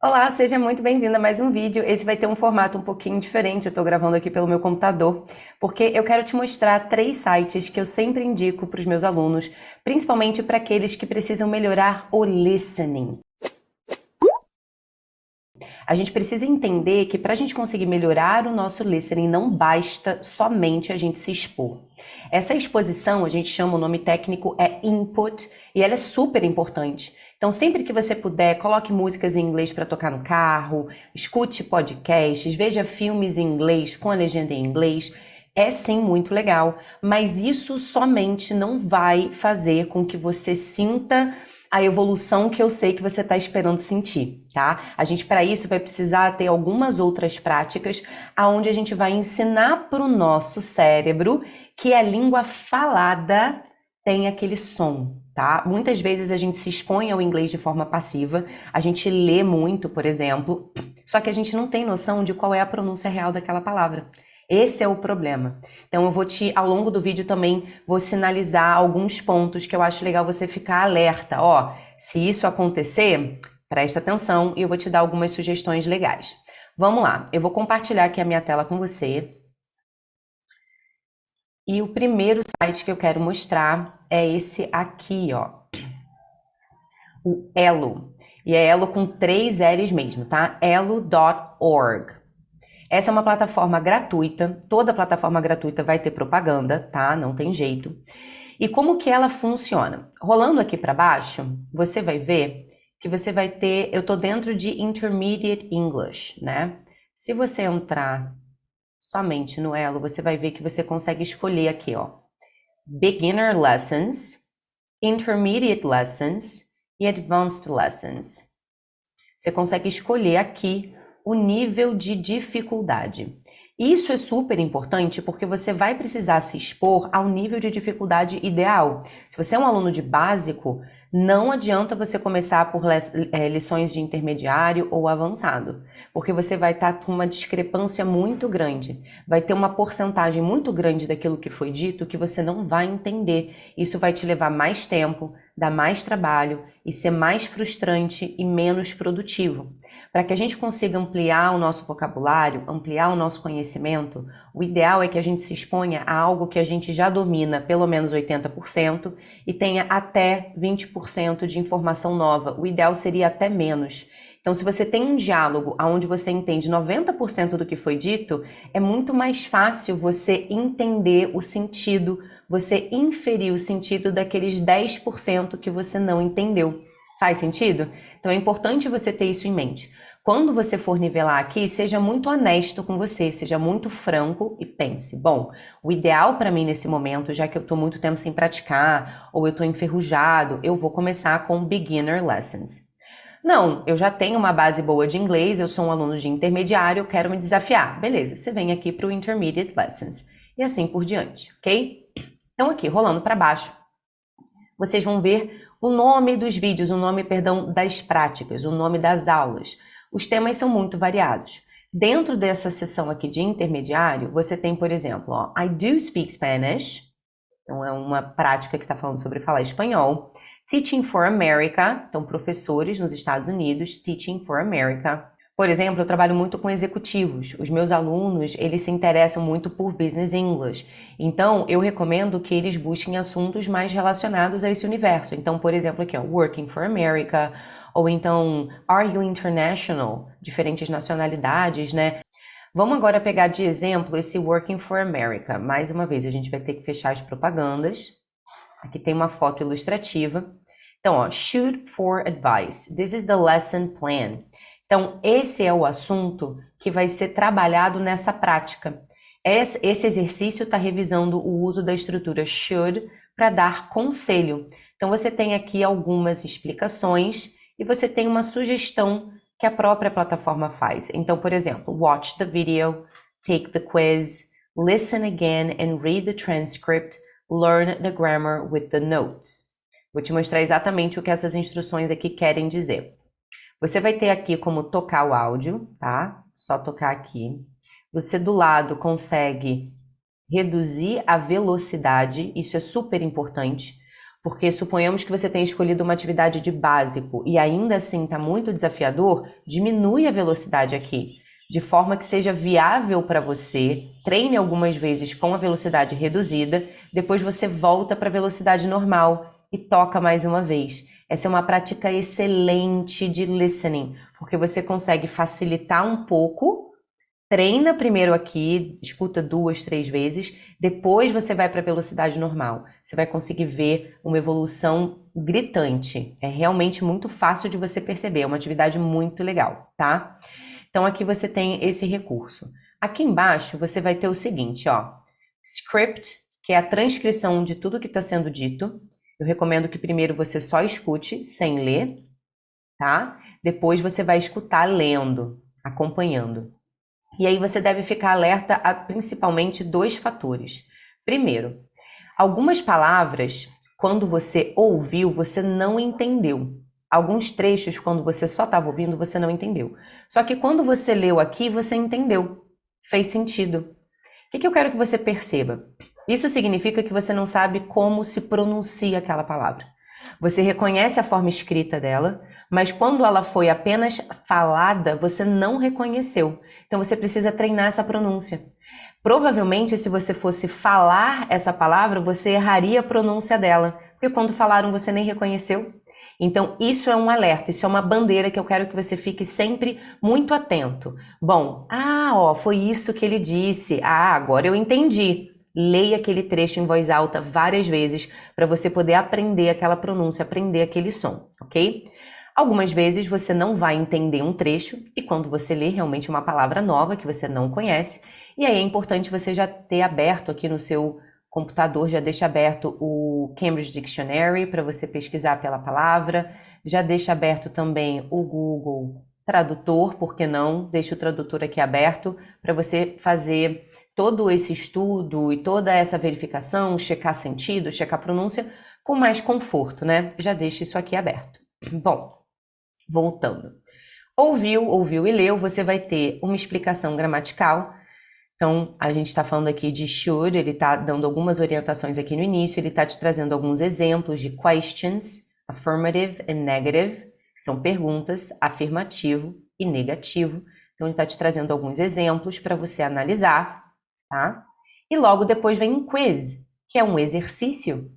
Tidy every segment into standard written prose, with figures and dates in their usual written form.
Olá, seja muito bem-vindo a mais um vídeo. Esse vai ter um formato um pouquinho diferente, eu estou gravando aqui pelo meu computador, porque eu quero te mostrar 3 sites que eu sempre indico para os meus alunos, principalmente para aqueles que precisam melhorar o listening. A gente precisa entender que para a gente conseguir melhorar o nosso listening, não basta somente a gente se expor. Essa exposição, a gente chama, o nome técnico é input, e ela é super importante. Então, sempre que você puder, coloque músicas em inglês para tocar no carro, escute podcasts, veja filmes em inglês com a legenda em inglês. É sim muito legal, mas isso somente não vai fazer com que você sinta a evolução que eu sei que você está esperando sentir, tá? A gente, para isso, vai precisar ter algumas outras práticas aonde a gente vai ensinar para o nosso cérebro que a língua falada tem aquele som, tá? Muitas vezes a gente se expõe ao inglês de forma passiva, a gente lê muito, por exemplo, só que a gente não tem noção de qual é a pronúncia real daquela palavra. Esse é o problema. Então eu vou ao longo do vídeo também, vou sinalizar alguns pontos que eu acho legal você ficar alerta. Ó, se isso acontecer, presta atenção e eu vou te dar algumas sugestões legais. Vamos lá, eu vou compartilhar aqui a minha tela com você. E o primeiro site que eu quero mostrar é esse aqui, ó. O Elo. E é Elo com 3 L's mesmo, tá? Elo.org. Essa é uma plataforma gratuita, toda plataforma gratuita vai ter propaganda, tá? Não tem jeito. E como que ela funciona? Rolando aqui para baixo, você vai ver que você vai ter, eu tô dentro de Intermediate English, né? Se você entrar somente no Elo, você vai ver que você consegue escolher aqui, ó, Beginner Lessons, Intermediate Lessons e Advanced Lessons. Você consegue escolher aqui o nível de dificuldade. Isso é super importante porque você vai precisar se expor ao nível de dificuldade ideal. Se você é um aluno de básico, não adianta você começar por lições de intermediário ou avançado, porque você vai estar com uma discrepância muito grande. Vai ter uma porcentagem muito grande daquilo que foi dito que você não vai entender. Isso vai te levar mais tempo, dar mais trabalho e ser mais frustrante e menos produtivo. Para que a gente consiga ampliar o nosso vocabulário, ampliar o nosso conhecimento, o ideal é que a gente se exponha a algo que a gente já domina pelo menos 80% e tenha até 20% de informação nova. O ideal seria até menos. Então, se você tem um diálogo onde você entende 90% do que foi dito, é muito mais fácil você entender o sentido, você inferir o sentido daqueles 10% que você não entendeu. Faz sentido? Então é importante você ter isso em mente. Quando você for nivelar aqui, seja muito honesto com você, seja muito franco e pense, bom, o ideal para mim nesse momento, já que eu estou muito tempo sem praticar, ou eu estou enferrujado, eu vou começar com beginner lessons. Não, eu já tenho uma base boa de inglês, eu sou um aluno de intermediário, eu quero me desafiar. Beleza, você vem aqui para o intermediate lessons. E assim por diante, ok? Então aqui, rolando para baixo, vocês vão ver o nome dos vídeos, o nome, perdão, das práticas, o nome das aulas. Os temas são muito variados. Dentro dessa seção aqui de intermediário, você tem, por exemplo, ó, I do speak Spanish. Então, é uma prática que está falando sobre falar espanhol. Teaching for America. Então, professores nos Estados Unidos. Teaching for America. Por exemplo, eu trabalho muito com executivos. Os meus alunos, eles se interessam muito por Business English. Então, eu recomendo que eles busquem assuntos mais relacionados a esse universo. Então, por exemplo, aqui, ó, Working for America, ou então Are You International? Diferentes nacionalidades, né? Vamos agora pegar de exemplo esse Working for America. Mais uma vez, a gente vai ter que fechar as propagandas. Aqui tem uma foto ilustrativa. Então, ó, Shoot for Advice. This is the lesson plan. Então, esse é o assunto que vai ser trabalhado nessa prática. Esse exercício está revisando o uso da estrutura should para dar conselho. Então, você tem aqui algumas explicações e você tem uma sugestão que a própria plataforma faz. Então, por exemplo, watch the video, take the quiz, listen again and read the transcript, learn the grammar with the notes. Vou te mostrar exatamente o que essas instruções aqui querem dizer. Você vai ter aqui como tocar o áudio, tá? Só tocar aqui. Você do lado consegue reduzir a velocidade, isso é super importante. Porque suponhamos que você tenha escolhido uma atividade de básico e ainda assim está muito desafiador, diminui a velocidade aqui, de forma que seja viável para você, treine algumas vezes com a velocidade reduzida, depois você volta para a velocidade normal e toca mais uma vez. Essa é uma prática excelente de listening, porque você consegue facilitar um pouco. Treina primeiro aqui, escuta 2, 3 vezes, depois você vai para a velocidade normal. Você vai conseguir ver uma evolução gritante. É realmente muito fácil de você perceber, é uma atividade muito legal, tá? Então aqui você tem esse recurso. Aqui embaixo você vai ter o seguinte, ó, script, que é a transcrição de tudo que está sendo dito. Eu recomendo que primeiro você só escute, sem ler, tá? Depois você vai escutar lendo, acompanhando. E aí você deve ficar alerta a principalmente 2 fatores. Primeiro, algumas palavras, quando você ouviu, você não entendeu. Alguns trechos, quando você só estava ouvindo, você não entendeu. Só que quando você leu aqui, você entendeu. Fez sentido. O que eu quero que você perceba? Isso significa que você não sabe como se pronuncia aquela palavra. Você reconhece a forma escrita dela, mas quando ela foi apenas falada, você não reconheceu. Então você precisa treinar essa pronúncia. Provavelmente, se você fosse falar essa palavra, você erraria a pronúncia dela, porque quando falaram você nem reconheceu. Então, isso é um alerta, isso é uma bandeira que eu quero que você fique sempre muito atento. Bom, foi isso que ele disse. Agora eu entendi. Leia aquele trecho em voz alta várias vezes para você poder aprender aquela pronúncia, aprender aquele som, ok? Algumas vezes você não vai entender um trecho e quando você lê realmente uma palavra nova que você não conhece, e aí é importante você já ter aberto aqui no seu computador, já deixa aberto o Cambridge Dictionary para você pesquisar pela palavra, já deixa aberto também o Google Tradutor, por que não? Deixa o tradutor aqui aberto para você fazer todo esse estudo e toda essa verificação, checar sentido, checar pronúncia com mais conforto, né? Já deixa isso aqui aberto. Bom, voltando. Ouviu e leu, você vai ter uma explicação gramatical. Então, a gente está falando aqui de should, ele está dando algumas orientações aqui no início, ele está te trazendo alguns exemplos de questions, affirmative and negative, que são perguntas, afirmativo e negativo. Então, ele está te trazendo alguns exemplos para você analisar, tá? E logo depois vem um quiz, que é um exercício.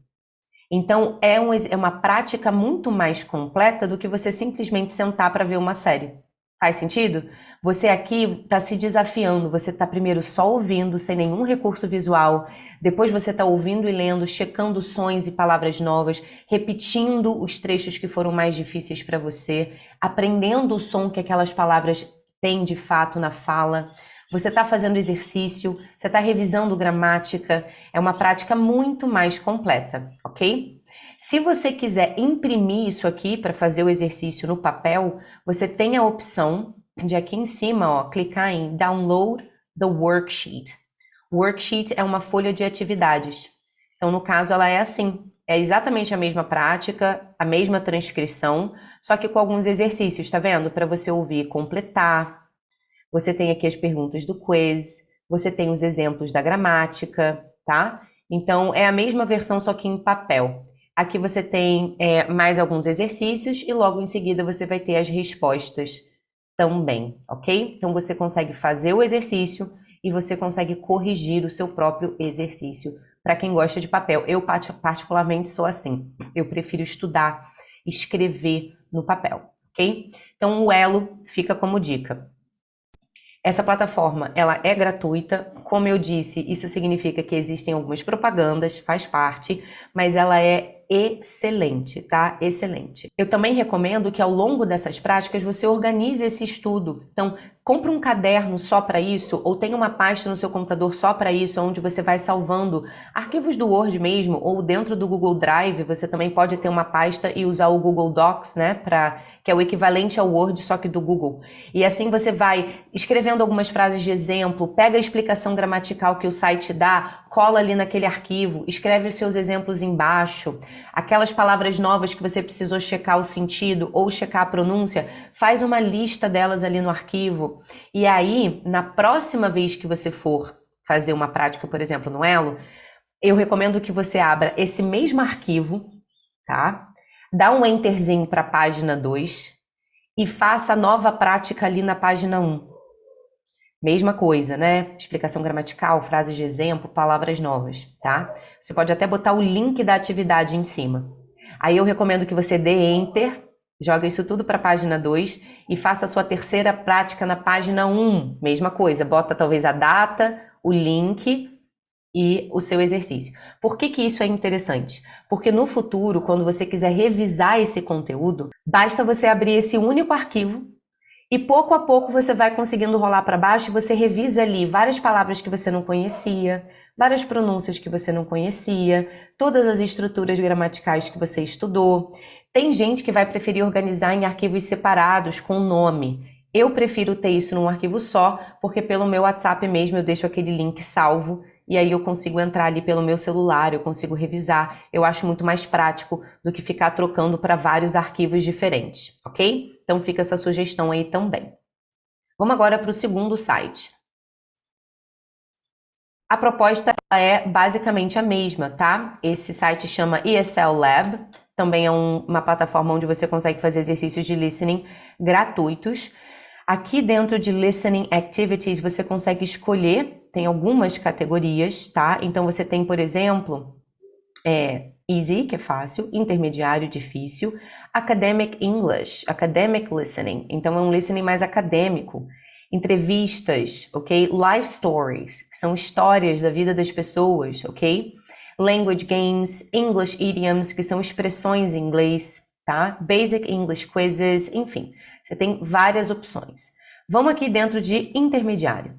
Então, é uma prática muito mais completa do que você simplesmente sentar para ver uma série. Faz sentido? Você aqui está se desafiando, você está primeiro só ouvindo, sem nenhum recurso visual, depois você está ouvindo e lendo, checando sons e palavras novas, repetindo os trechos que foram mais difíceis para você, aprendendo o som que aquelas palavras têm de fato na fala. Você está fazendo exercício, você está revisando gramática, é uma prática muito mais completa, ok? Se você quiser imprimir isso aqui para fazer o exercício no papel, você tem a opção de aqui em cima, ó, clicar em Download the Worksheet. Worksheet é uma folha de atividades. Então, no caso, ela é assim. É exatamente a mesma prática, a mesma transcrição, só que com alguns exercícios, tá vendo? Para você ouvir e completar. Você tem aqui as perguntas do quiz, você tem os exemplos da gramática, tá? Então, é a mesma versão, só que em papel. Aqui você tem mais alguns exercícios e logo em seguida você vai ter as respostas também, ok? Então, você consegue fazer o exercício e você consegue corrigir o seu próprio exercício. Para quem gosta de papel, eu particularmente sou assim. Eu prefiro estudar, escrever no papel, ok? Então, o Elo fica como dica. Essa plataforma, ela é gratuita, como eu disse, isso significa que existem algumas propagandas, faz parte, mas ela é excelente, tá? Excelente. Eu também recomendo que ao longo dessas práticas você organize esse estudo. Então, compre um caderno só para isso, ou tenha uma pasta no seu computador só para isso, onde você vai salvando arquivos do Word mesmo, ou dentro do Google Drive, você também pode ter uma pasta e usar o Google Docs, né, que é o equivalente ao Word, só que do Google. E assim você vai escrevendo algumas frases de exemplo, pega a explicação gramatical que o site dá, cola ali naquele arquivo, escreve os seus exemplos embaixo, aquelas palavras novas que você precisou checar o sentido ou checar a pronúncia, faz uma lista delas ali no arquivo. E aí, na próxima vez que você for fazer uma prática, por exemplo, no Elo, eu recomendo que você abra esse mesmo arquivo tá? Dá um enterzinho para a página 2 e faça a nova prática ali na página 1. Mesma coisa, né? Explicação gramatical, frases de exemplo, palavras novas, tá? Você pode até botar o link da atividade em cima. Aí eu recomendo que você dê Enter, joga isso tudo para a página 2 e faça a sua terceira prática na página 1. Mesma coisa, bota talvez a data, o link e o seu exercício. Por que que isso é interessante? Porque no futuro, quando você quiser revisar esse conteúdo, basta você abrir esse único arquivo e pouco a pouco você vai conseguindo rolar para baixo e você revisa ali várias palavras que você não conhecia, várias pronúncias que você não conhecia, todas as estruturas gramaticais que você estudou. Tem gente que vai preferir organizar em arquivos separados com nome. Eu prefiro ter isso num arquivo só, porque pelo meu WhatsApp mesmo eu deixo aquele link salvo e aí eu consigo entrar ali pelo meu celular, eu consigo revisar. Eu acho muito mais prático do que ficar trocando para vários arquivos diferentes, ok? Então fica essa sugestão aí também. Vamos agora para o segundo site. A proposta é basicamente a mesma, tá? Esse site chama ESL Lab, também é uma plataforma onde você consegue fazer exercícios de listening gratuitos. Aqui dentro de Listening Activities você consegue escolher, tem algumas categorias, tá? Então você tem, por exemplo, Easy, que é fácil, intermediário, difícil, Academic English, Academic Listening, então é um listening mais acadêmico, entrevistas, ok? Life Stories, que são histórias da vida das pessoas, ok? Language Games, English Idioms, que são expressões em inglês, tá? Basic English Quizzes, enfim, você tem várias opções. Vamos aqui dentro de intermediário.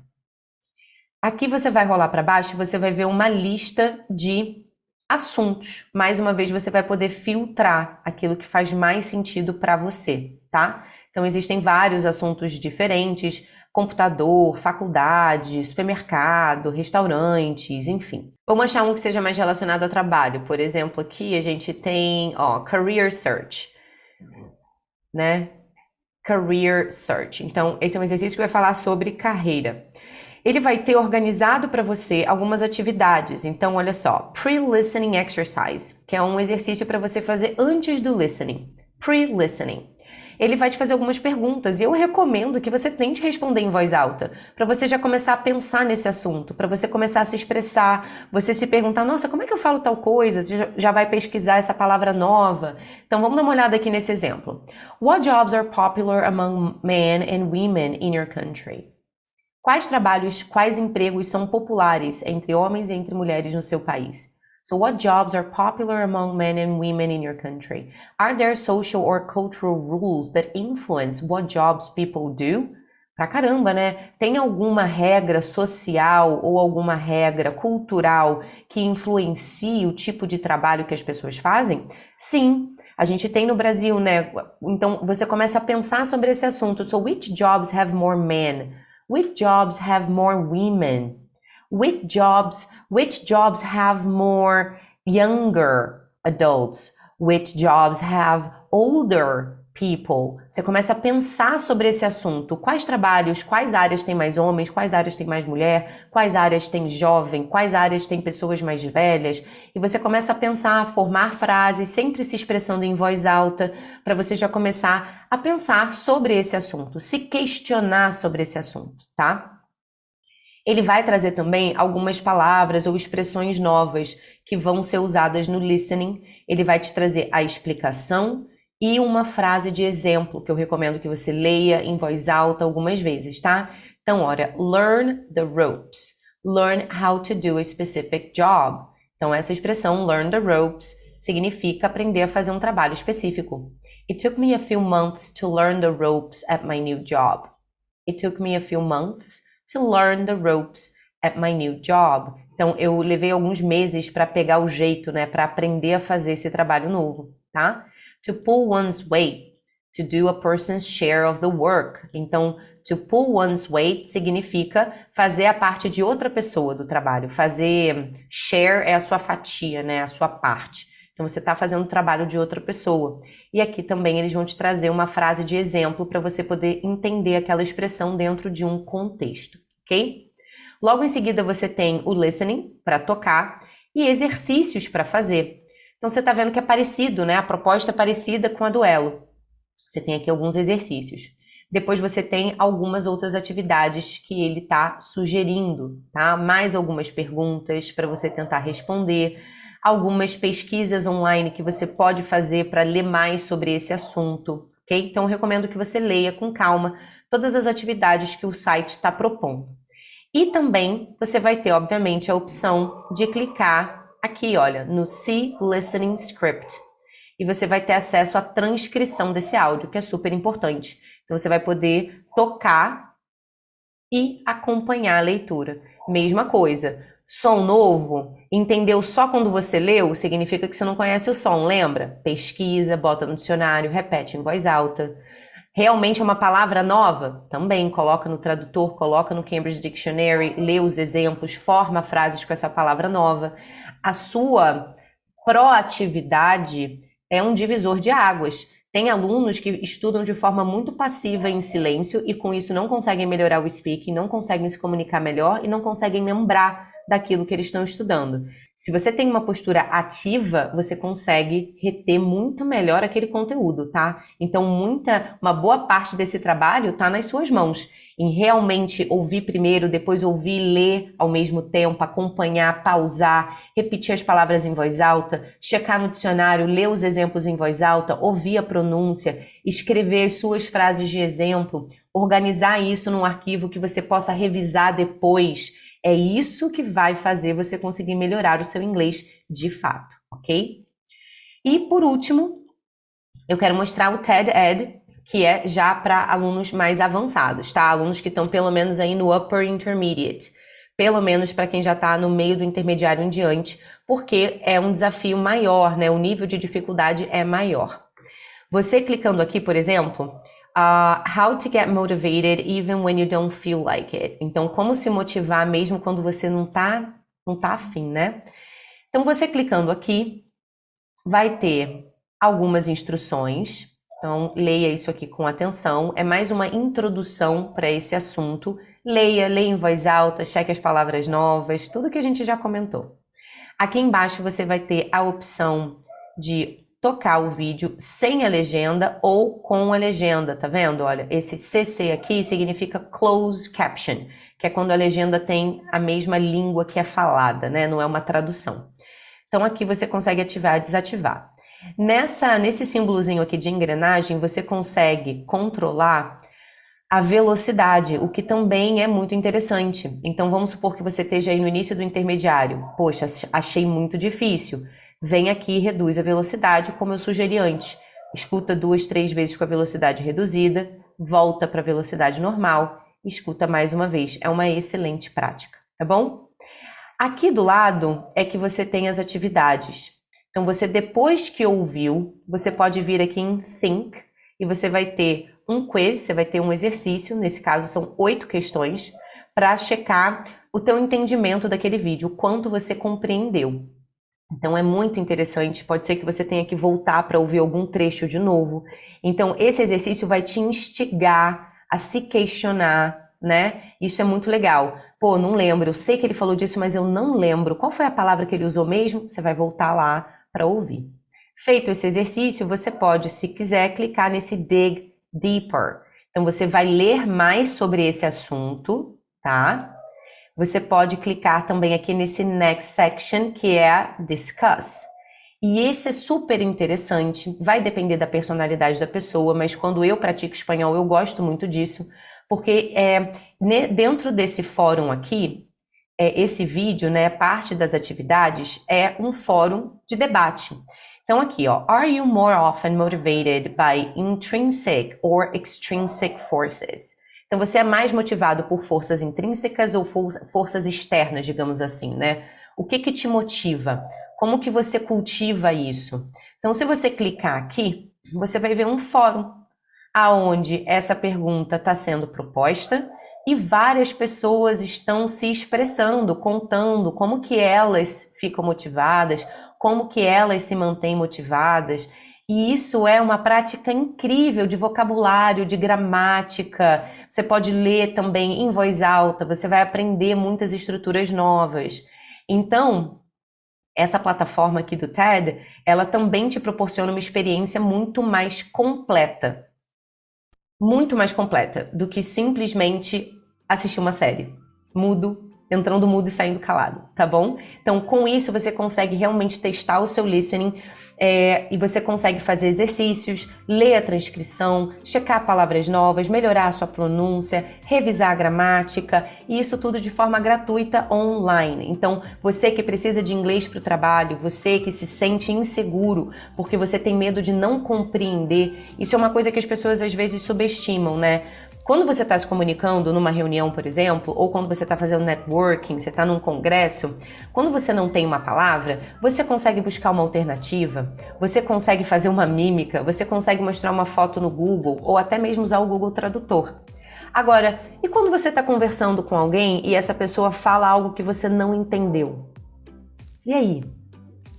Aqui você vai rolar para baixo e você vai ver uma lista de assuntos. Mais uma vez, você vai poder filtrar aquilo que faz mais sentido para você, tá? Então, existem vários assuntos diferentes, computador, faculdade, supermercado, restaurantes, enfim. Vamos achar um que seja mais relacionado ao trabalho. Por exemplo, aqui a gente tem, Career Search, né? Career Search. Então, esse é um exercício que vai falar sobre carreira. Ele vai ter organizado para você algumas atividades. Então, olha só, Pre-Listening Exercise, que é um exercício para você fazer antes do listening. Pre-Listening. Ele vai te fazer algumas perguntas e eu recomendo que você tente responder em voz alta, para você já começar a pensar nesse assunto, para você começar a se expressar, você se perguntar, nossa, como é que eu falo tal coisa? Você já vai pesquisar essa palavra nova. Então, vamos dar uma olhada aqui nesse exemplo. What jobs are popular among men and women in your country? Quais trabalhos, quais empregos são populares entre homens e entre mulheres no seu país? So what jobs are popular among men and women in your country? Are there social or cultural rules that influence what jobs people do? Pra caramba, né? Tem alguma regra social ou alguma regra cultural que influencie o tipo de trabalho que as pessoas fazem? Sim, a gente tem no Brasil, né? Então você começa a pensar sobre esse assunto. So which jobs have more men? Which jobs have more women? Which jobs have more younger adults? Which jobs have older people? Você começa a pensar sobre esse assunto. Quais trabalhos, quais áreas tem mais homens, quais áreas tem mais mulher, quais áreas tem jovem, quais áreas tem pessoas mais velhas? E você começa a pensar, a formar frases, sempre se expressando em voz alta, para você já começar a pensar sobre esse assunto, se questionar sobre esse assunto, tá? Ele vai trazer também algumas palavras ou expressões novas que vão ser usadas no listening. Ele vai te trazer a explicação e uma frase de exemplo que eu recomendo que você leia em voz alta algumas vezes, tá? Então, olha, learn the ropes. Learn how to do a specific job. Então, essa expressão, learn the ropes, significa aprender a fazer um trabalho específico. It took me a few months to learn the ropes at my new job. It took me a few months to learn the ropes at my new job. Então, eu levei alguns meses para pegar o jeito, né, para aprender a fazer esse trabalho novo, tá? To pull one's weight, to do a person's share of the work. Então, to pull one's weight significa fazer a parte de outra pessoa do trabalho. Fazer share é a sua fatia, né, a sua parte. Então, você está fazendo o trabalho de outra pessoa. E aqui também eles vão te trazer uma frase de exemplo para você poder entender aquela expressão dentro de um contexto, ok? Logo em seguida você tem o listening para tocar e exercícios para fazer. Então você está vendo que é parecido, né? A proposta é parecida com a do Elo. Você tem aqui alguns exercícios. Depois você tem algumas outras atividades que ele está sugerindo, tá? Mais algumas perguntas para você tentar responder, algumas pesquisas online que você pode fazer para ler mais sobre esse assunto, ok? Então eu recomendo que você leia com calma todas as atividades que o site está propondo. E também você vai ter, obviamente, a opção de clicar aqui, olha, no See Listening Script. E você vai ter acesso à transcrição desse áudio, que é super importante. Então você vai poder tocar e acompanhar a leitura. Mesma coisa. Som novo, entendeu só quando você leu, significa que você não conhece o som, lembra? Pesquisa, bota no dicionário, repete em voz alta. Realmente é uma palavra nova? Também coloca no tradutor, coloca no Cambridge Dictionary, lê os exemplos, forma frases com essa palavra nova. A sua proatividade é um divisor de águas. Tem alunos que estudam de forma muito passiva em silêncio e com isso não conseguem melhorar o speaking, não conseguem se comunicar melhor e não conseguem lembrar daquilo que eles estão estudando. Se você tem uma postura ativa, você consegue reter muito melhor aquele conteúdo, tá? Então, uma boa parte desse trabalho está nas suas mãos, em realmente ouvir primeiro, depois ouvir e ler ao mesmo tempo, acompanhar, pausar, repetir as palavras em voz alta, checar no dicionário, ler os exemplos em voz alta, ouvir a pronúncia, escrever as suas frases de exemplo, organizar isso num arquivo que você possa revisar depois. É isso que vai fazer você conseguir melhorar o seu inglês de fato, ok? E por último, eu quero mostrar o TED Ed, que é já para alunos mais avançados, tá? Alunos que estão pelo menos aí no Upper Intermediate, pelo menos para quem já está no meio do intermediário em diante, porque é um desafio maior, né? O nível de dificuldade é maior. Você clicando aqui, por exemplo, how to get motivated even when you don't feel like it. Então, como se motivar mesmo quando você não tá afim, né? Então, você clicando aqui, vai ter algumas instruções. Então, leia isso aqui com atenção. É mais uma introdução para esse assunto. Leia em voz alta, cheque as palavras novas, tudo que a gente já comentou. Aqui embaixo você vai ter a opção de tocar o vídeo sem a legenda ou com a legenda, tá vendo? Olha, esse CC aqui significa Closed Caption, que é quando a legenda tem a mesma língua que é falada, né? Não é uma tradução. Então aqui você consegue ativar e desativar. Nesse símbolozinho aqui de engrenagem, você consegue controlar a velocidade, o que também é muito interessante. Então vamos supor que você esteja aí no início do intermediário. Poxa, achei muito difícil. Vem aqui e reduz a velocidade, como eu sugeri antes. Escuta 2, 3 vezes com a velocidade reduzida, volta para a velocidade normal, escuta mais uma vez. É uma excelente prática, tá bom? Aqui do lado é que você tem as atividades. Então você, depois que ouviu, você pode vir aqui em Think e você vai ter um quiz, você vai ter um exercício, nesse caso são 8 questões, para checar o teu entendimento daquele vídeo, o quanto você compreendeu. Então é muito interessante, pode ser que você tenha que voltar para ouvir algum trecho de novo. Então esse exercício vai te instigar a se questionar, né? Isso é muito legal. Pô, não lembro, eu sei que ele falou disso, mas eu não lembro. Qual foi a palavra que ele usou mesmo? Você vai voltar lá para ouvir. Feito esse exercício, você pode, se quiser, clicar nesse Dig Deeper. Então você vai ler mais sobre esse assunto, tá? Você pode clicar também aqui nesse Next Section, que é a Discuss. E esse é super interessante, vai depender da personalidade da pessoa, mas quando eu pratico espanhol, eu gosto muito disso, porque dentro desse fórum aqui, esse vídeo, né, parte das atividades, é um fórum de debate. Então aqui, ó, are you more often motivated by intrinsic or extrinsic forces? Então você é mais motivado por forças intrínsecas ou forças externas, digamos assim, né? O que te motiva? Como que você cultiva isso? Então se você clicar aqui, você vai ver um fórum aonde essa pergunta está sendo proposta e várias pessoas estão se expressando, contando como que elas ficam motivadas, como que elas se mantêm motivadas. E isso é uma prática incrível de vocabulário, de gramática. Você pode ler também em voz alta, você vai aprender muitas estruturas novas. Então, essa plataforma aqui do TED, ela também te proporciona uma experiência muito mais completa do que simplesmente assistir uma série. Entrando mudo e saindo calado, tá bom? Então, com isso, você consegue realmente testar o seu listening e você consegue fazer exercícios, ler a transcrição, checar palavras novas, melhorar a sua pronúncia, revisar a gramática, e isso tudo de forma gratuita online. Então, você que precisa de inglês para o trabalho, você que se sente inseguro porque você tem medo de não compreender, isso é uma coisa que as pessoas às vezes subestimam, né? Quando você está se comunicando numa reunião, por exemplo, ou quando você está fazendo networking, você está num congresso, quando você não tem uma palavra, você consegue buscar uma alternativa, você consegue fazer uma mímica, você consegue mostrar uma foto no Google ou até mesmo usar o Google Tradutor. Agora, e quando você está conversando com alguém e essa pessoa fala algo que você não entendeu? E aí?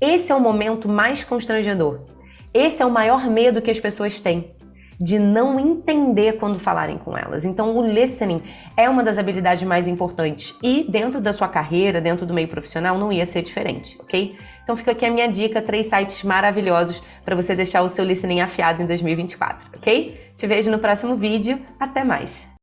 Esse é o momento mais constrangedor. Esse é o maior medo que as pessoas têm, de não entender quando falarem com elas. Então, o listening é uma das habilidades mais importantes e dentro da sua carreira, dentro do meio profissional, não ia ser diferente, ok? Então, fica aqui a minha dica, 3 sites maravilhosos para você deixar o seu listening afiado em 2024, ok? Te vejo no próximo vídeo. Até mais!